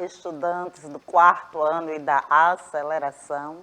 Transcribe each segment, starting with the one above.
estudantes do quarto ano e da aceleração.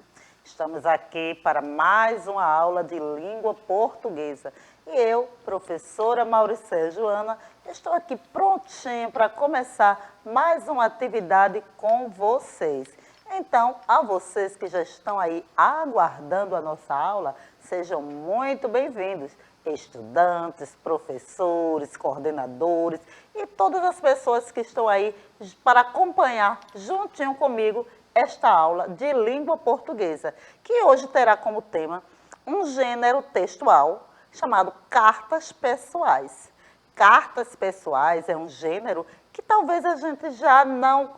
Estamos aqui para mais uma aula de língua portuguesa. E eu, professora Mauricéia Joana, estou aqui prontinho para começar mais uma atividade com vocês. Então, a vocês que já estão aí aguardando a nossa aula, sejam muito bem-vindos. Estudantes, professores, coordenadores e todas as pessoas que estão aí para acompanhar juntinho comigo esta aula de língua portuguesa, que hoje terá como tema um gênero textual chamado cartas pessoais. Cartas pessoais é um gênero que talvez a gente já não,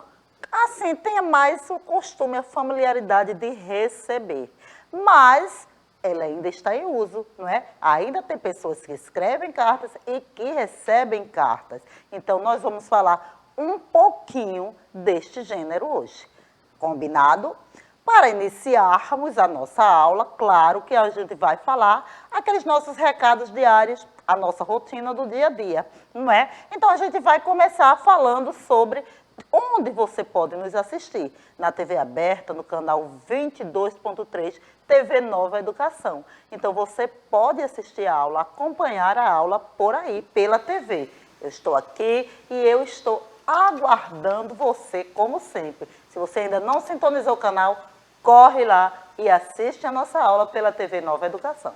assim, tenha mais o costume, a familiaridade de receber, mas ela ainda está em uso, não é? Ainda tem pessoas que escrevem cartas e que recebem cartas. Então, nós vamos falar um pouquinho deste gênero hoje. Combinado? Para iniciarmos a nossa aula, claro que a gente vai falar aqueles nossos recados diários, a nossa rotina do dia a dia, não é? Então, a gente vai começar falando sobre onde você pode nos assistir. Na TV aberta, no canal 22.3, TV Nova Educação. Então, você pode assistir a aula, acompanhar a aula por aí, pela TV. Eu estou aqui e eu estou aguardando você, como sempre. Se você ainda não sintonizou o canal, corre lá e assiste a nossa aula pela TV Nova Educação.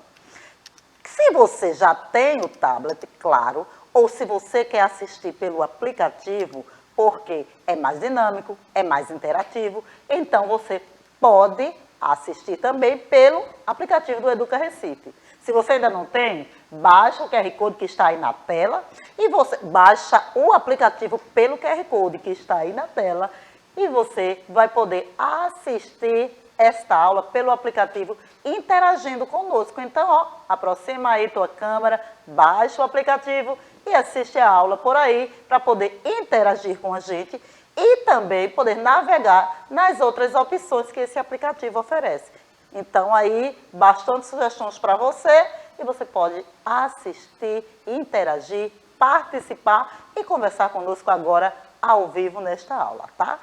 Se você já tem o tablet, claro, ou se você quer assistir pelo aplicativo, porque é mais dinâmico, é mais interativo, então você pode assistir também pelo aplicativo do Educa Recife. Se você ainda não tem, baixa o QR Code que está aí na tela e você baixa o aplicativo pelo QR Code que está aí na tela e você vai poder assistir esta aula pelo aplicativo interagindo conosco. Então, ó, aproxima aí tua câmera, baixa o aplicativo e assiste a aula por aí para poder interagir com a gente e também poder navegar nas outras opções que esse aplicativo oferece. Então, aí, bastante sugestões para você e você pode assistir, interagir, participar e conversar conosco agora ao vivo nesta aula, tá?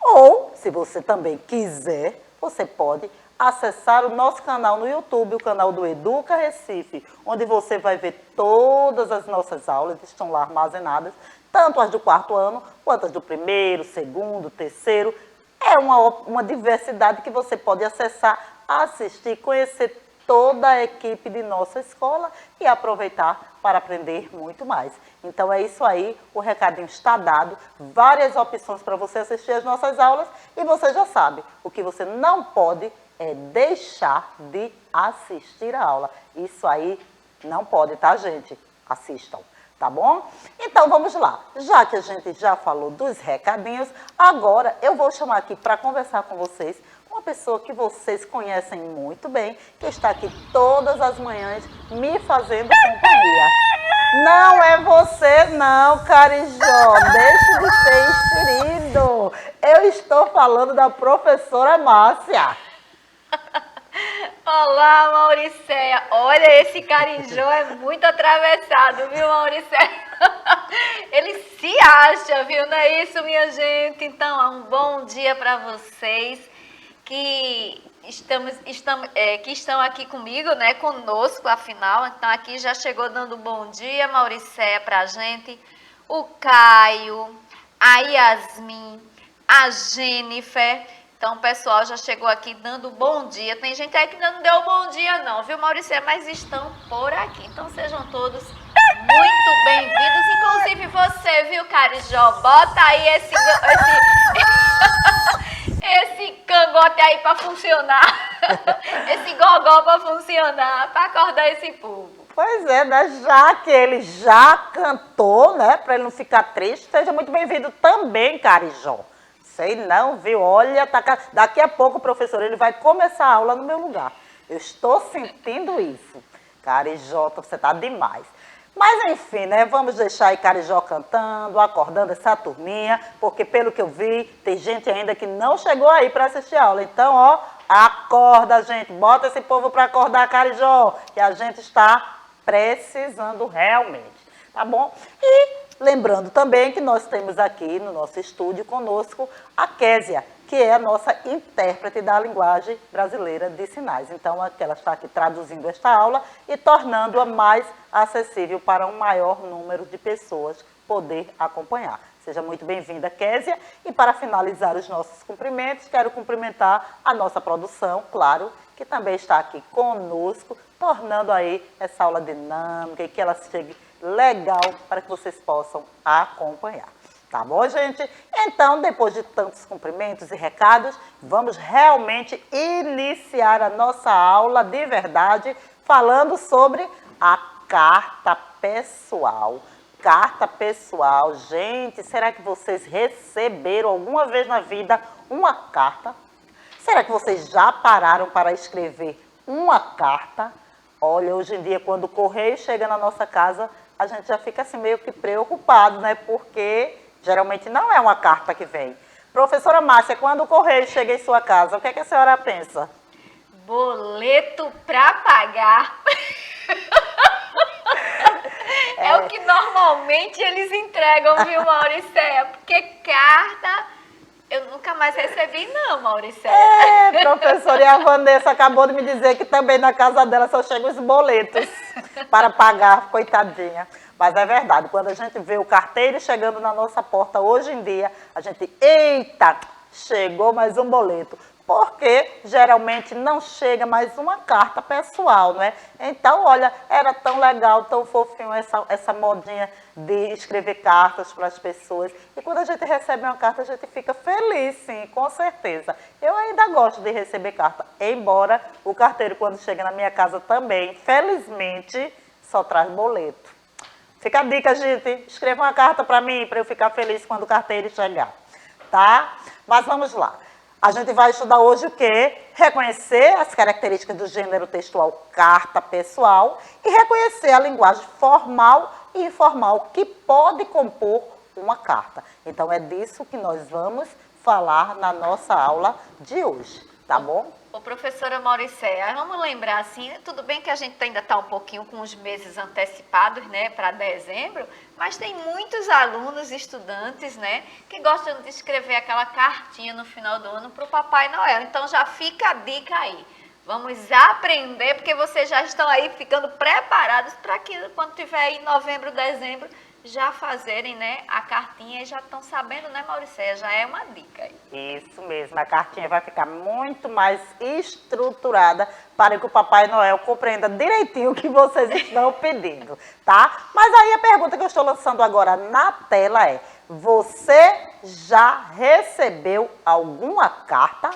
Ou, se você também quiser, você pode acessar o nosso canal no YouTube, o canal do Educa Recife, onde você vai ver todas as nossas aulas, estão lá armazenadas, tanto as do quarto ano, quanto as do primeiro, segundo, terceiro. É uma diversidade que você pode acessar, assistir, conhecer toda a equipe de nossa escola e aproveitar para aprender muito mais. Então é isso aí, o recadinho está dado, várias opções para você assistir as nossas aulas e você já sabe, o que você não pode é deixar de assistir a aula. Isso aí não pode, tá, gente? Assistam, tá bom? Então vamos lá, já que a gente já falou dos recadinhos, agora eu vou chamar aqui para conversar com vocês uma pessoa que vocês conhecem muito bem, que está aqui todas as manhãs me fazendo companhia. Não é você não, Carijó, deixe de ser esquerido. Eu estou falando da professora Márcia. Olá, Mauricéia. Olha, esse Carijó é muito atravessado, viu, Mauricéia? Ele se acha, viu? Não é isso, minha gente? Então, um bom dia para vocês que estão aqui comigo, né, conosco, afinal. Então, aqui já chegou dando bom dia, Mauricéia, pra gente. O Caio, a Yasmin, a Jennifer. Então, o pessoal já chegou aqui dando bom dia. Tem gente aí que ainda não deu bom dia não, viu, Mauricéia? Mas estão por aqui. Então, sejam todos muito bem-vindos. Inclusive você, viu, Carijó? Bota aí esse cangote aí para funcionar. Esse gogó para funcionar, para acordar esse povo. Pois é, né? Já que ele já cantou, né? Para ele não ficar triste, seja muito bem-vindo também, Carijó. Sei não, viu? Olha, daqui a pouco, professor, ele vai começar a aula no meu lugar. Eu estou sentindo isso. Carijó, você tá demais. Mas, enfim, né? Vamos deixar aí Carijó cantando, acordando essa turminha, porque, pelo que eu vi, tem gente ainda que não chegou aí para assistir a aula. Então, ó, acorda, gente. Bota esse povo para acordar, Carijó, que a gente está precisando realmente, tá bom? E Lembrando também que nós temos aqui no nosso estúdio conosco a Késia, que é a nossa intérprete da linguagem brasileira de sinais. Então, ela está aqui traduzindo esta aula e tornando-a mais acessível para um maior número de pessoas poder acompanhar. Seja muito bem-vinda, Késia. E para finalizar os nossos cumprimentos, quero cumprimentar a nossa produção, claro, que também está aqui conosco, tornando aí essa aula dinâmica e que ela chegue legal para que vocês possam acompanhar. Tá bom, gente? Então, depois de tantos cumprimentos e recados, vamos realmente iniciar a nossa aula de verdade, falando sobre a carta pessoal. Carta pessoal. Gente, será que vocês receberam alguma vez na vida uma carta? Será que vocês já pararam para escrever uma carta? Olha, hoje em dia, quando o correio chega na nossa casa, a gente já fica assim meio que preocupado, né? Porque geralmente não é uma carta que vem. Professora Márcia, quando o correio chega em sua casa, o que é que a senhora pensa? Boleto para pagar. É o que normalmente eles entregam, viu, Mauricéia? Porque carta eu nunca mais recebi, não, Mauricéia. Professora, e a Vanessa acabou de me dizer que também na casa dela só chegam os boletos para pagar, coitadinha. Mas é verdade, quando a gente vê o carteiro chegando na nossa porta hoje em dia, a gente, eita, chegou mais um boleto. Porque geralmente não chega mais uma carta pessoal, não é? Então, olha, era tão legal, tão fofinho essa modinha de escrever cartas para as pessoas. E quando a gente recebe uma carta, a gente fica feliz, sim, com certeza. Eu ainda gosto de receber carta, embora o carteiro, quando chega na minha casa também, felizmente, só traz boleto. Fica a dica, gente, escreva uma carta para mim, para eu ficar feliz quando o carteiro chegar, tá? Mas vamos lá. A gente vai estudar hoje o quê? Reconhecer as características do gênero textual carta pessoal e reconhecer a linguagem formal e informal que pode compor uma carta. Então, é disso que nós vamos falar na nossa aula de hoje, tá bom? Ô, professora Mauricéia, vamos lembrar assim, tudo bem que a gente ainda está um pouquinho com os meses antecipados, né, para dezembro, mas tem muitos alunos, estudantes, né, que gostam de escrever aquela cartinha no final do ano para o Papai Noel. Então já fica a dica aí. Vamos aprender, porque vocês já estão aí ficando preparados para que quando tiver aí novembro, dezembro, já fazerem, né, a cartinha e já estão sabendo, né, Mauricéia? Já é uma dica aí. Isso mesmo, a cartinha vai ficar muito mais estruturada para que o Papai Noel compreenda direitinho o que vocês estão pedindo, tá? Mas aí a pergunta que eu estou lançando agora na tela é: você já recebeu alguma carta?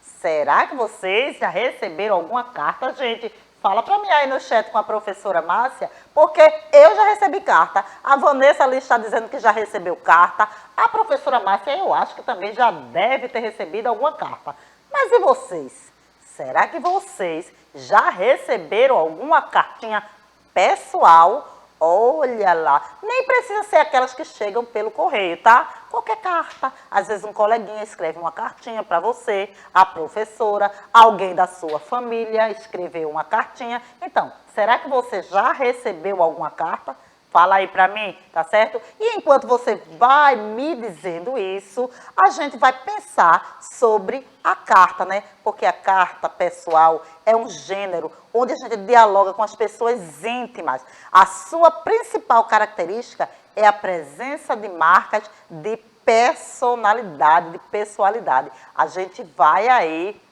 Será que vocês já receberam alguma carta, gente? Fala para mim aí no chat com a professora Márcia, porque eu já recebi carta. A Vanessa ali está dizendo que já recebeu carta. A professora Márcia, eu acho que também já deve ter recebido alguma carta. Mas e vocês? Será que vocês já receberam alguma cartinha pessoal? Olha lá, nem precisa ser aquelas que chegam pelo correio, tá? Qualquer carta. Às vezes um coleguinha escreve uma cartinha para você, a professora, alguém da sua família escreveu uma cartinha. Então, será que você já recebeu alguma carta? Fala aí para mim, tá certo? E enquanto você vai me dizendo isso, a gente vai pensar sobre a carta, né? Porque a carta pessoal é um gênero onde a gente dialoga com as pessoas íntimas. A sua principal característica é a presença de marcas de personalidade, de pessoalidade. A gente vai aí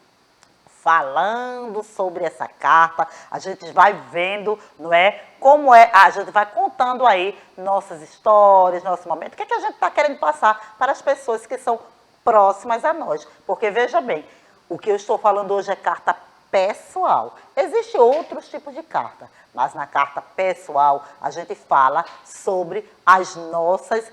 falando sobre essa carta, a gente vai vendo, não é? Como é, a gente vai contando aí nossas histórias, nosso momento, o que é que a gente está querendo passar para as pessoas que são próximas a nós. Porque, veja bem, o que eu estou falando hoje é carta pessoal. Existem outros tipos de carta, mas na carta pessoal a gente fala sobre as nossas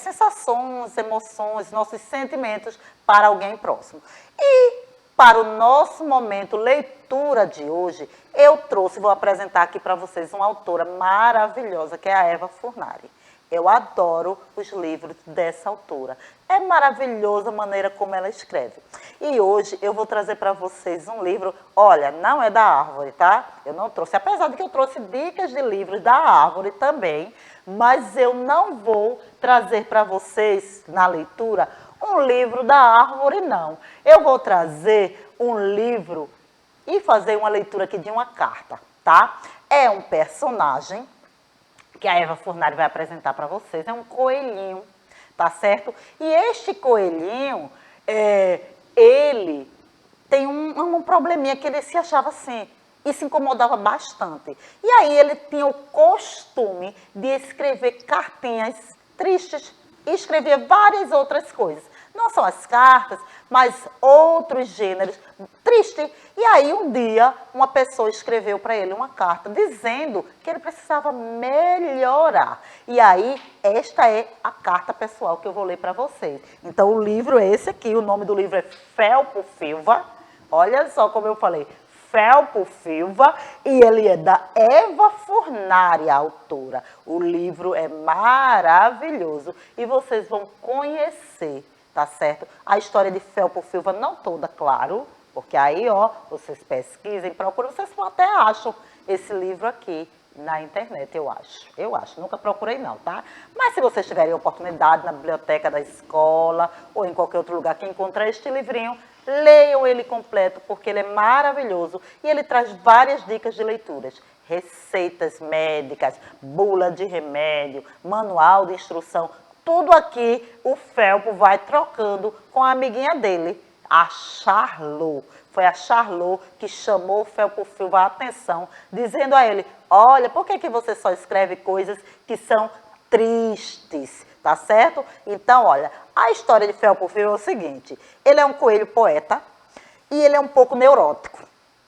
sensações, emoções, nossos sentimentos para alguém próximo. E para o nosso momento leitura de hoje, eu trouxe, vou apresentar aqui para vocês uma autora maravilhosa, que é a Eva Furnari. Eu adoro os livros dessa autora. É maravilhosa a maneira como ela escreve. E hoje eu vou trazer para vocês um livro, olha, não é da Árvore, tá? Eu não trouxe, apesar de que eu trouxe dicas de livros da Árvore também, mas eu não vou trazer para vocês, na leitura, um livro da Árvore, não. Eu vou trazer um livro e fazer uma leitura aqui de uma carta, tá? É um personagem que a Eva Furnari vai apresentar para vocês, é um coelhinho, tá certo? E este coelhinho, ele tem um probleminha que ele se achava assim, e se incomodava bastante. E aí ele tinha o costume de escrever cartinhas tristes e escrevia várias outras coisas. Não só as cartas, mas outros gêneros tristes. E aí um dia uma pessoa escreveu para ele uma carta dizendo que ele precisava melhorar. E aí esta é a carta pessoal que eu vou ler para vocês. Então o livro é esse aqui, o nome do livro é Felpo Filva. Olha só como eu falei, Felpo Filva, e ele é da Eva Furnari, a autora. O livro é maravilhoso e vocês vão conhecer, tá certo? A história de Felpo Filva, não toda, claro, porque aí, ó, vocês pesquisem, procuram, vocês até acham esse livro aqui na internet, eu acho. Nunca procurei não, tá? Mas se vocês tiverem oportunidade na biblioteca da escola ou em qualquer outro lugar que encontrar este livrinho, leiam ele completo, porque ele é maravilhoso e ele traz várias dicas de leituras, receitas médicas, bula de remédio, manual de instrução, tudo aqui o Felpo vai trocando com a amiguinha dele, a Charlot. Foi a Charlot que chamou o Felpo Filva a atenção, dizendo a ele, olha, por que você só escreve coisas que são tristes? Tá certo? Então, olha, a história de Felpo Filva é o seguinte, ele é um coelho poeta e ele é um pouco neurótico.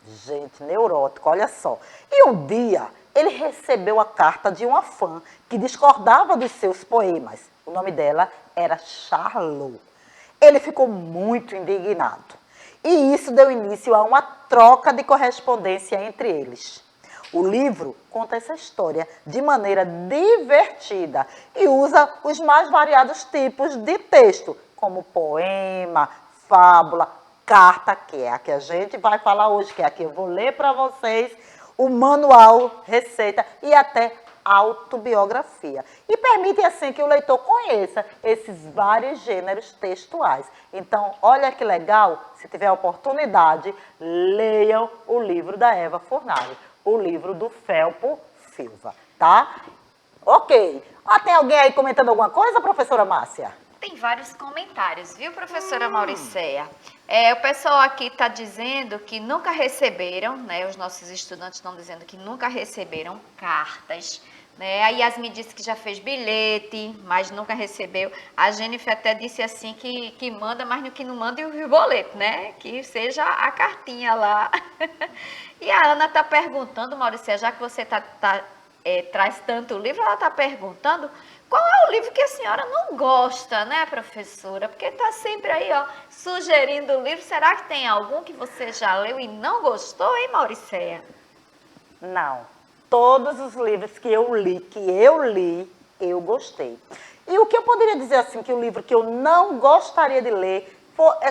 Gente, neurótico, olha só. E um dia, ele recebeu a carta de uma fã que discordava dos seus poemas. O nome dela era Charlot. Ele ficou muito indignado. E isso deu início a uma troca de correspondência entre eles. O livro conta essa história de maneira divertida e usa os mais variados tipos de texto, como poema, fábula, carta, que é a que a gente vai falar hoje, que é a que eu vou ler para vocês, o manual, receita e até autobiografia. E permite assim que o leitor conheça esses vários gêneros textuais. Então, olha que legal, se tiver oportunidade, leiam o livro da Eva Furnari. O livro do Felpo Filva, tá? Ok. Tem alguém aí comentando alguma coisa, professora Márcia? Tem vários comentários, viu, professora Mauricéia? O pessoal aqui está dizendo que nunca receberam, né? Os nossos estudantes estão dizendo que nunca receberam cartas, né? A Yasmin disse que já fez bilhete, mas nunca recebeu. A Jennifer até disse assim que manda, mas que não manda o boleto, né? Que seja a cartinha lá. E a Ana está perguntando, Mauricéia, já que você traz tanto livro, ela está perguntando qual é o livro que a senhora não gosta, né, professora? Porque está sempre aí, ó, sugerindo o livro. Será que tem algum que você já leu e não gostou, hein, Mauricéia? Não. Todos os livros que eu li, eu gostei. E o que eu poderia dizer assim, que o livro que eu não gostaria de ler,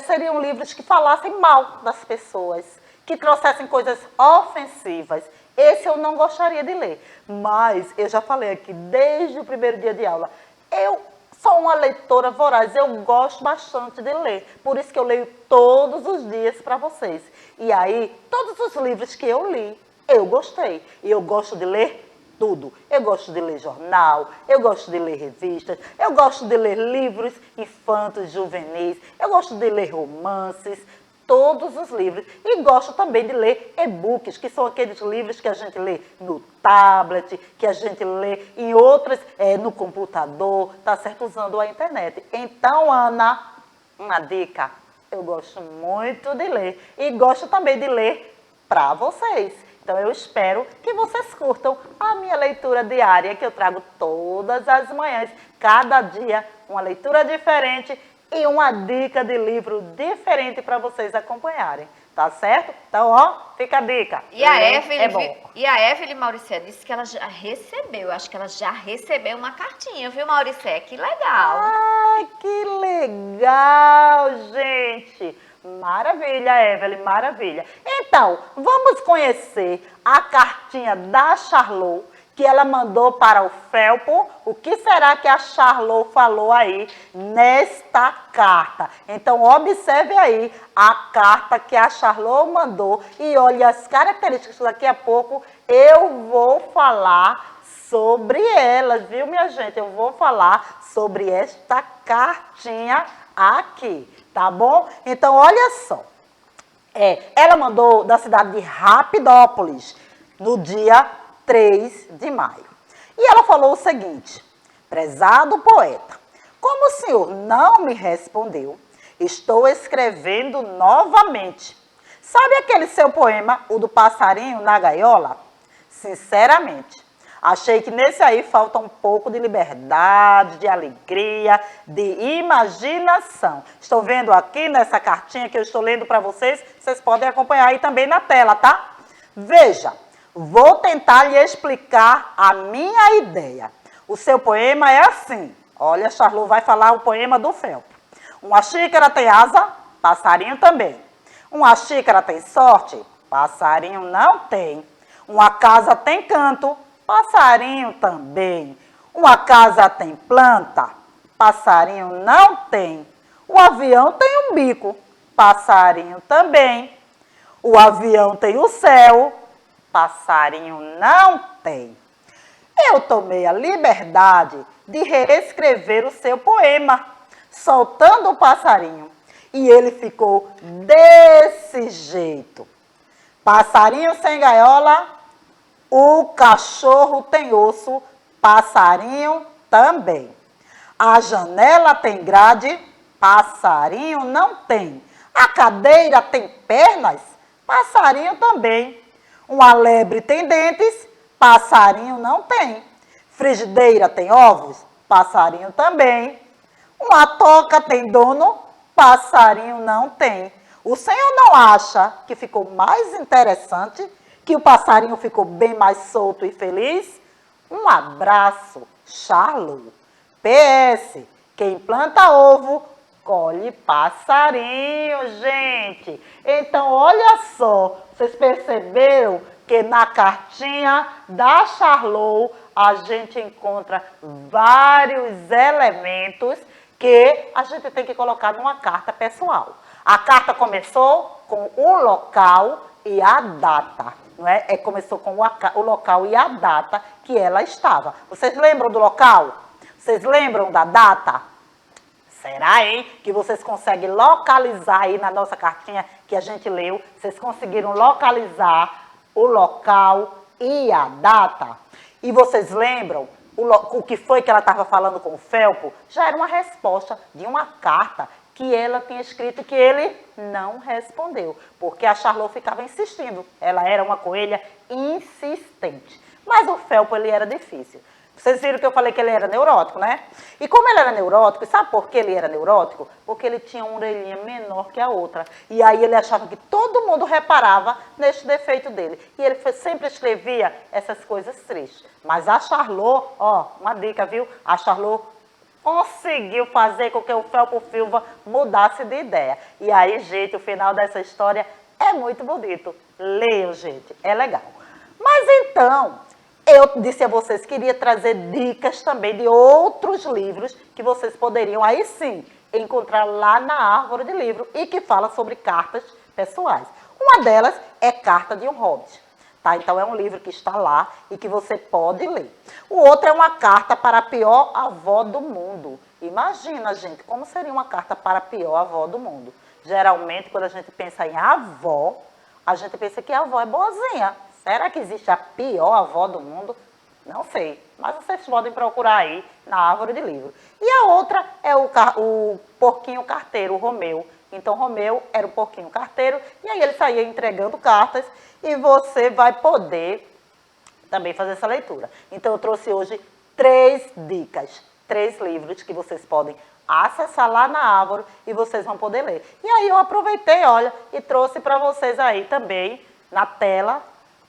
seriam livros que falassem mal das pessoas, que trouxessem coisas ofensivas. Esse eu não gostaria de ler. Mas eu já falei aqui, desde o primeiro dia de aula, eu sou uma leitora voraz, eu gosto bastante de ler. Por isso que eu leio todos os dias para vocês. E aí, todos os livros que eu li, eu gostei. E eu gosto de ler tudo. Eu gosto de ler jornal, eu gosto de ler revistas, eu gosto de ler livros infantos, juvenis, eu gosto de ler romances, todos os livros. E gosto também de ler e-books, que são aqueles livros que a gente lê no tablet, que a gente lê em outras, no computador, tá certo? Usando a internet. Então, Ana, uma dica, eu gosto muito de ler. E gosto também de ler para vocês. Então, eu espero que vocês curtam a minha leitura diária, que eu trago todas as manhãs, cada dia, uma leitura diferente e uma dica de livro diferente para vocês acompanharem. Tá certo? Então, ó, fica a dica. E a Ler Evelyn, é bom. Mauricé, disse que ela já recebeu, acho que ela já recebeu uma cartinha, viu, Mauricé? Que legal. Ai, que legal, gente! Maravilha, Evelyn, maravilha. Então, vamos conhecer a cartinha da Charlot, que ela mandou para o Felpo. O que será que a Charlot falou aí nesta carta? Então, observe aí a carta que a Charlot mandou e olhe as características. Daqui a pouco eu vou falar sobre elas, viu, minha gente? Eu vou falar sobre esta cartinha aqui, tá bom? Então, olha só. Ela mandou da cidade de Rapidópolis, no dia 3 de maio. E ela falou o seguinte: prezado poeta, como o senhor não me respondeu, estou escrevendo novamente. Sabe aquele seu poema, o do passarinho na gaiola? Sinceramente, achei que nesse aí falta um pouco de liberdade, de alegria, de imaginação. Estou vendo aqui nessa cartinha que eu estou lendo para vocês, vocês podem acompanhar aí também na tela, tá? Veja, vou tentar lhe explicar a minha ideia. O seu poema é assim. Olha, Charlot vai falar o poema do Felpo. Uma xícara tem asa, passarinho também. Uma xícara tem sorte, passarinho não tem. Uma casa tem canto, passarinho também. Uma casa tem planta, passarinho não tem. O avião tem um bico, passarinho também. O avião tem o céu, passarinho não tem. Eu tomei a liberdade de reescrever o seu poema, soltando o passarinho. E ele ficou desse jeito. Passarinho sem gaiola, o cachorro tem osso, passarinho também. A janela tem grade, passarinho não tem. A cadeira tem pernas, passarinho também. Uma lebre tem dentes, passarinho não tem. Frigideira tem ovos, passarinho também. Uma toca tem dono, passarinho não tem. O senhor não acha que ficou mais interessante? Que o passarinho ficou bem mais solto e feliz? Um abraço, Charlot. PS, quem planta ovo, colhe passarinho, gente. Então, olha só, vocês perceberam que na cartinha da Charlot a gente encontra vários elementos que a gente tem que colocar numa carta pessoal. A carta começou com o local e a data, não é? Começou com o local e a data que ela estava. Vocês lembram do local? Vocês lembram da data? Será, hein, que vocês conseguem localizar aí na nossa cartinha que a gente leu? Vocês conseguiram localizar o local e a data? E vocês lembram o que foi que ela estava falando com o Felpo? Já era uma resposta de uma carta que ela tinha escrito que ele não respondeu, porque a Charlot ficava insistindo. Ela era uma coelha insistente. Mas o Felpo, ele era difícil. Vocês viram que eu falei que ele era neurótico, né? E como ele era neurótico, sabe por que ele era neurótico? Porque ele tinha uma orelhinha menor que a outra. E aí ele achava que todo mundo reparava neste defeito dele. E ele sempre escrevia essas coisas tristes. Mas a Charlot, ó, uma dica, viu? A Charlot conseguiu fazer com que o Felpo Silva mudasse de ideia. E aí, gente, o final dessa história é muito bonito. Leiam, gente, é legal. Mas então, eu disse a vocês que iria trazer dicas também de outros livros que vocês poderiam, aí sim, encontrar lá na árvore de livro e que fala sobre cartas pessoais. Uma delas é Carta de um Hobbit. Tá? Então, é um livro que está lá e que você pode ler. O outro é uma carta para a pior avó do mundo. Imagina, gente, como seria uma carta para a pior avó do mundo. Geralmente, quando a gente pensa em avó, a gente pensa que a avó é boazinha. Será que existe a pior avó do mundo? Não sei, mas vocês podem procurar aí na árvore de livro. E a outra é o porquinho carteiro, o Romeu. Então, Romeu era o porquinho carteiro e aí ele saía entregando cartas e você vai poder também fazer essa leitura. Então, eu trouxe hoje 3 dicas, 3 livros que vocês podem acessar lá na árvore e vocês vão poder ler. E aí eu aproveitei, olha, e trouxe para vocês aí também, na tela,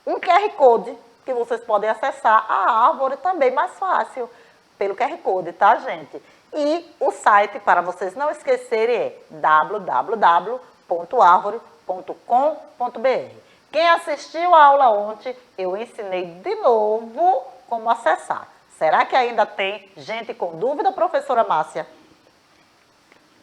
um QR Code que vocês podem acessar a árvore também mais fácil, pelo QR Code, tá, gente? E o site, para vocês não esquecerem, é www.arvore.com.br. Quem assistiu a aula ontem, eu ensinei de novo como acessar. Será que ainda tem gente com dúvida, professora Márcia?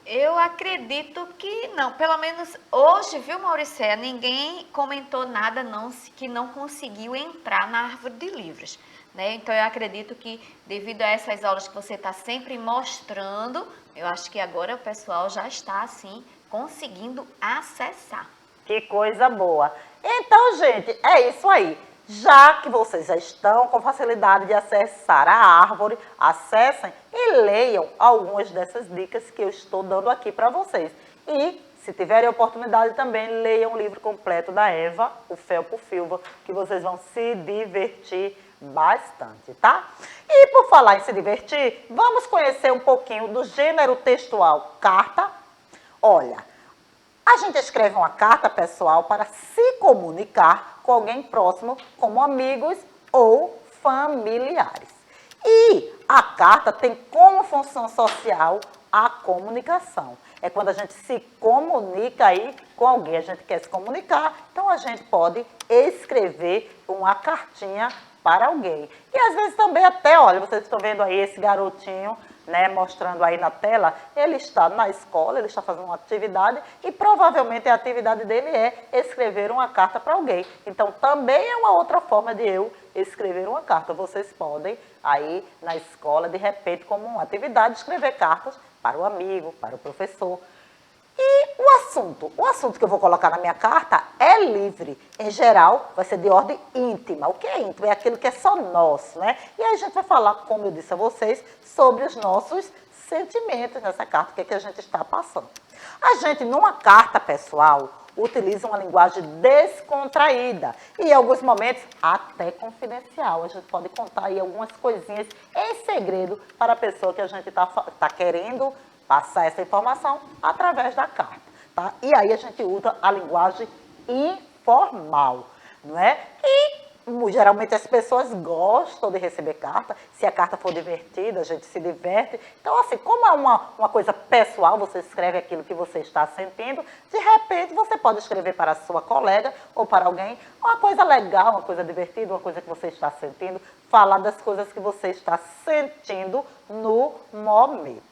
Eu acredito que não. Pelo menos hoje, viu, Mauricéia? Ninguém comentou nada não, que não conseguiu entrar na árvore de livros. Né? Então, eu acredito que devido a essas aulas que você está sempre mostrando, eu acho que agora o pessoal já está, assim, conseguindo acessar. Que coisa boa! Então, gente, é isso aí. Já que vocês já estão com facilidade de acessar a árvore, acessem e leiam algumas dessas dicas que eu estou dando aqui para vocês. E, se tiverem oportunidade também, leiam o livro completo da Eva, O Felpo Filva, que vocês vão se divertir bastante, tá? E por falar em se divertir, vamos conhecer um pouquinho do gênero textual carta. Olha, a gente escreve uma carta pessoal para se comunicar com alguém próximo, como amigos ou familiares. E a carta tem como função social a comunicação. É quando a gente se comunica aí com alguém, a gente quer se comunicar, então a gente pode escrever uma cartinha para alguém. E às vezes também até, olha, vocês estão vendo aí esse garotinho, né, mostrando aí na tela, ele está na escola, ele está fazendo uma atividade e provavelmente a atividade dele é escrever uma carta para alguém. Então também é uma outra forma de eu escrever uma carta. Vocês podem aí na escola, de repente, como uma atividade, escrever cartas para o amigo, para o professor. E o assunto que eu vou colocar na minha carta é livre. Em geral, vai ser de ordem íntima. O que é íntimo? É aquilo que é só nosso, né? E aí a gente vai falar, como eu disse a vocês, sobre os nossos sentimentos nessa carta, o que é que a gente está passando. A gente, numa carta pessoal, utiliza uma linguagem descontraída e, em alguns momentos, até confidencial. A gente pode contar aí algumas coisinhas em segredo para a pessoa que a gente está querendo passar essa informação através da carta, tá? E aí a gente usa a linguagem informal, não é? E geralmente as pessoas gostam de receber carta. Se a carta for divertida, a gente se diverte. Então, assim, como é uma coisa pessoal, você escreve aquilo que você está sentindo, de repente você pode escrever para a sua colega ou para alguém uma coisa legal, uma coisa divertida, uma coisa que você está sentindo, falar das coisas que você está sentindo no momento.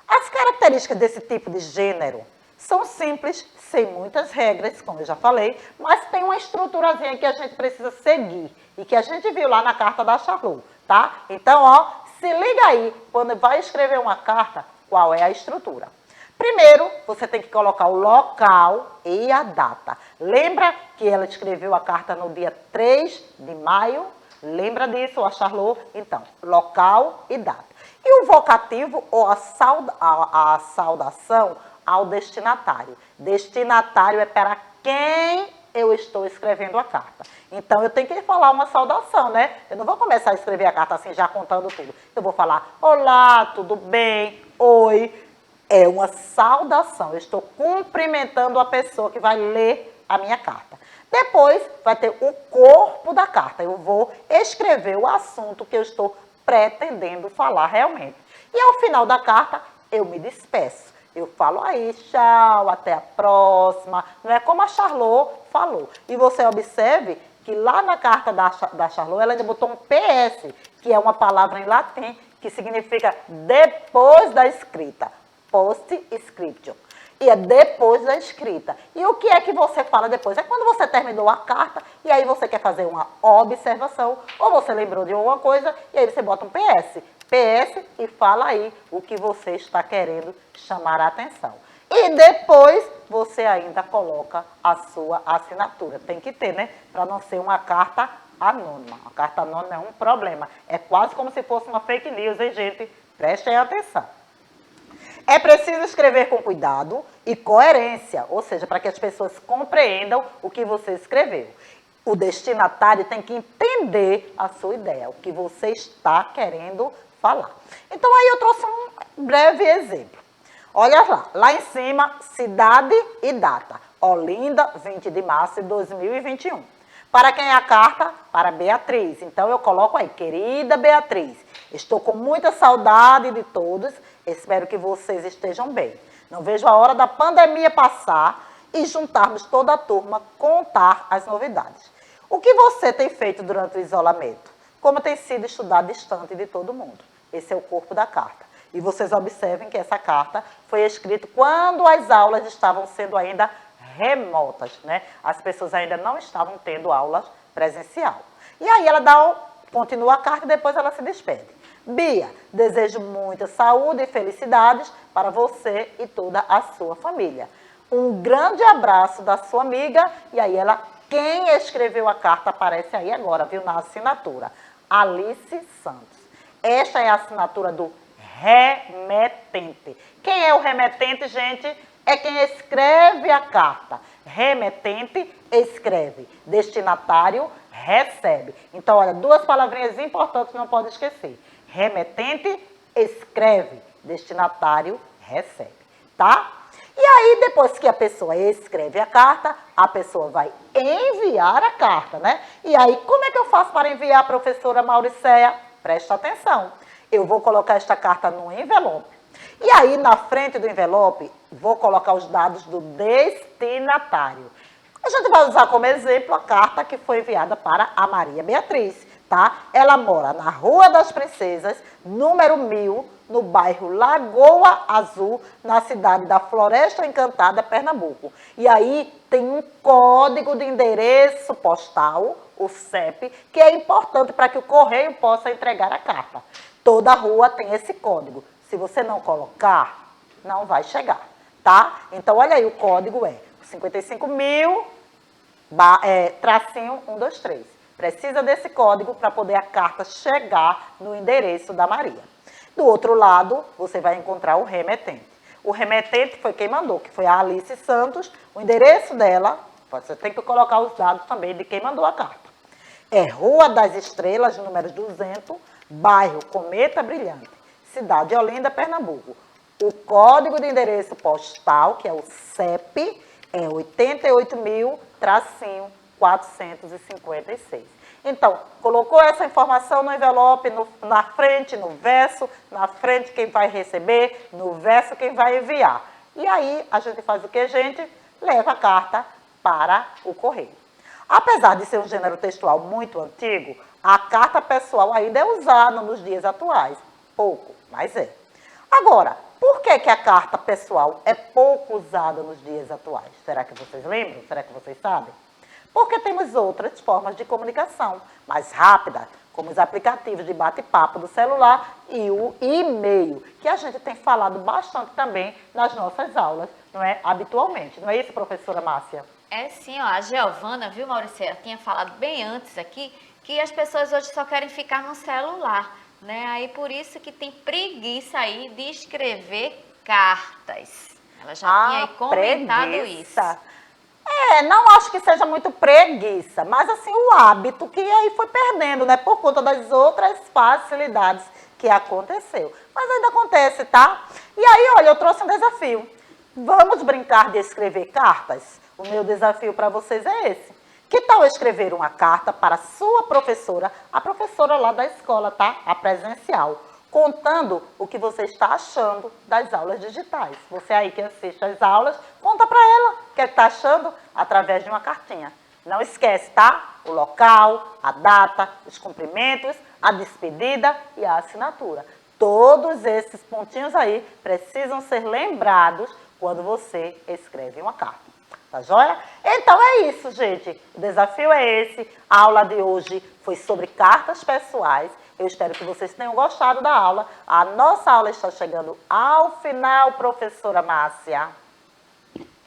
As características desse tipo de gênero são simples, sem muitas regras, como eu já falei, mas tem uma estruturazinha que a gente precisa seguir e que a gente viu lá na carta da Charlot, tá? Então, ó, se liga aí, quando vai escrever uma carta, qual é a estrutura. Primeiro, você tem que colocar o local e a data. Lembra que ela escreveu a carta no dia 3 de maio? Lembra disso, a Charlot? Então, local e data. E o vocativo ou a saudação ao destinatário. Destinatário é para quem eu estou escrevendo a carta. Então, eu tenho que falar uma saudação, né? Eu não vou começar a escrever a carta assim, já contando tudo. Eu vou falar, olá, tudo bem? Oi. É uma saudação. Eu estou cumprimentando a pessoa que vai ler a minha carta. Depois, vai ter o corpo da carta. Eu vou escrever o assunto que eu estou pretendendo falar realmente. E ao final da carta, eu me despeço. Eu falo aí, tchau, até a próxima. Não é como a Charlot falou. E você observe que lá na carta da Charlot, ela ainda botou um PS, que é uma palavra em latim, que significa depois da escrita. Post-scriptum. E é depois da escrita. E o que é que você fala depois? É quando você terminou a carta e aí você quer fazer uma observação ou você lembrou de alguma coisa e aí você bota um PS. PS e fala aí o que você está querendo chamar a atenção. E depois você ainda coloca a sua assinatura. Tem que ter, né? Para não ser uma carta anônima. A carta anônima é um problema. É quase como se fosse uma fake news, hein, gente? Prestem atenção. É preciso escrever com cuidado e coerência, ou seja, para que as pessoas compreendam o que você escreveu. O destinatário tem que entender a sua ideia, o que você está querendo falar. Então, aí eu trouxe um breve exemplo. Olha lá em cima, cidade e data. Olinda, 20 de março de 2021. Para quem é a carta? Para Beatriz. Então, eu coloco aí, querida Beatriz, estou com muita saudade de todos, espero que vocês estejam bem. Não vejo a hora da pandemia passar e juntarmos toda a turma, contar as novidades. O que você tem feito durante o isolamento? Como tem sido estudar distante de todo mundo? Esse é o corpo da carta. E vocês observem que essa carta foi escrita quando as aulas estavam sendo ainda remotas, né? As pessoas ainda não estavam tendo aulas presencial. E aí ela continua a carta e depois ela se despede. Bia, desejo muita saúde e felicidades para você e toda a sua família. Um grande abraço da sua amiga. E aí quem escreveu a carta aparece aí agora, viu, na assinatura. Alice Santos. Esta é a assinatura do remetente. Quem é o remetente, gente? É quem escreve a carta. Remetente escreve. Destinatário recebe. Então, olha, duas palavrinhas importantes não pode esquecer. Remetente escreve. Destinatário recebe. Tá? E aí, depois que a pessoa escreve a carta, a pessoa vai enviar a carta, né? E aí, como é que eu faço para enviar, professora Mauricéia? Presta atenção. Eu vou colocar esta carta no envelope. E aí, na frente do envelope, vou colocar os dados do destinatário. A gente vai usar como exemplo a carta que foi enviada para a Maria Beatriz, tá? Ela mora na Rua das Princesas, número 1000, no bairro Lagoa Azul, na cidade da Floresta Encantada, Pernambuco. E aí tem um código de endereço postal, o CEP, que é importante para que o correio possa entregar a carta. Toda rua tem esse código. Se você não colocar, não vai chegar, tá? Então, olha aí, o código é 55.000, tracinho 123. Precisa desse código para poder a carta chegar no endereço da Maria. Do outro lado, você vai encontrar o remetente. O remetente foi quem mandou, que foi a Alice Santos. O endereço dela, você tem que colocar os dados também de quem mandou a carta. É Rua das Estrelas, número 200, bairro Cometa Brilhante, cidade de Olinda, Pernambuco. O código de endereço postal, que é o CEP, é 88.000-456. Então, colocou essa informação no envelope, na frente, no verso, na frente quem vai receber, no verso quem vai enviar. E aí, a gente faz o que, gente? Leva a carta para o correio. Apesar de ser um gênero textual muito antigo, a carta pessoal ainda é usada nos dias atuais. Pouco, mas é. Agora, por que a carta pessoal é pouco usada nos dias atuais? Será que vocês lembram? Será que vocês sabem? Porque temos outras formas de comunicação mais rápidas, como os aplicativos de bate-papo do celular e o e-mail, que a gente tem falado bastante também nas nossas aulas, não é? Habitualmente. Não é isso, professora Márcia? É sim, ó, a Giovana, viu, Mauricéia, tinha falado bem antes aqui que as pessoas hoje só querem ficar no celular, né? Aí por isso que tem preguiça aí de escrever cartas. Ela já tinha aí comentado preguiça. isso. Não acho que seja muito preguiça, mas assim, o hábito que aí foi perdendo, né? Por conta das outras facilidades que aconteceu. Mas ainda acontece, tá? E aí, olha, eu trouxe um desafio. Vamos brincar de escrever cartas? O meu desafio para vocês é esse. Que tal escrever uma carta para a sua professora, a professora lá da escola, tá? A presencial, contando o que você está achando das aulas digitais. Você aí que assiste às aulas, conta para ela o que está achando através de uma cartinha. Não esquece, tá? O local, a data, os cumprimentos, a despedida e a assinatura. Todos esses pontinhos aí precisam ser lembrados quando você escreve uma carta. Tá joia? Então é isso, gente. O desafio é esse. A aula de hoje foi sobre cartas pessoais. Eu espero que vocês tenham gostado da aula. A nossa aula está chegando ao final, professora Márcia.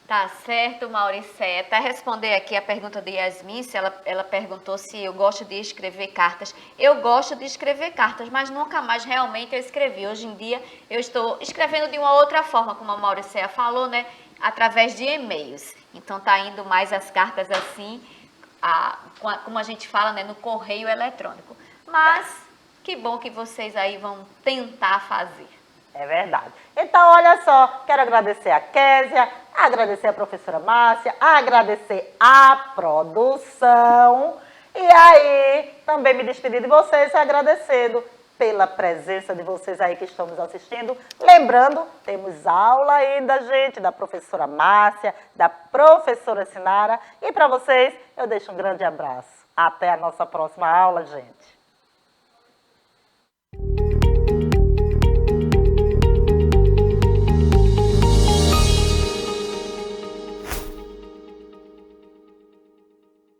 Tá certo, Mauricéia. Para responder aqui a pergunta de Yasmin, ela perguntou se eu gosto de escrever cartas. Eu gosto de escrever cartas, mas nunca mais realmente eu escrevi. Hoje em dia eu estou escrevendo de uma outra forma, como a Mauricéia falou, né? Através de e-mails. Então tá indo mais as cartas assim, como a gente fala, né? No correio eletrônico. Mas Que bom que vocês aí vão tentar fazer. É verdade. Então, olha só, quero agradecer a Késia, agradecer a professora Márcia, agradecer a produção. E aí, também me despedir de vocês, agradecendo pela presença de vocês aí que estão nos assistindo. Lembrando, temos aula ainda, gente, da professora Márcia, da professora Sinara. E para vocês, eu deixo um grande abraço. Até a nossa próxima aula, gente.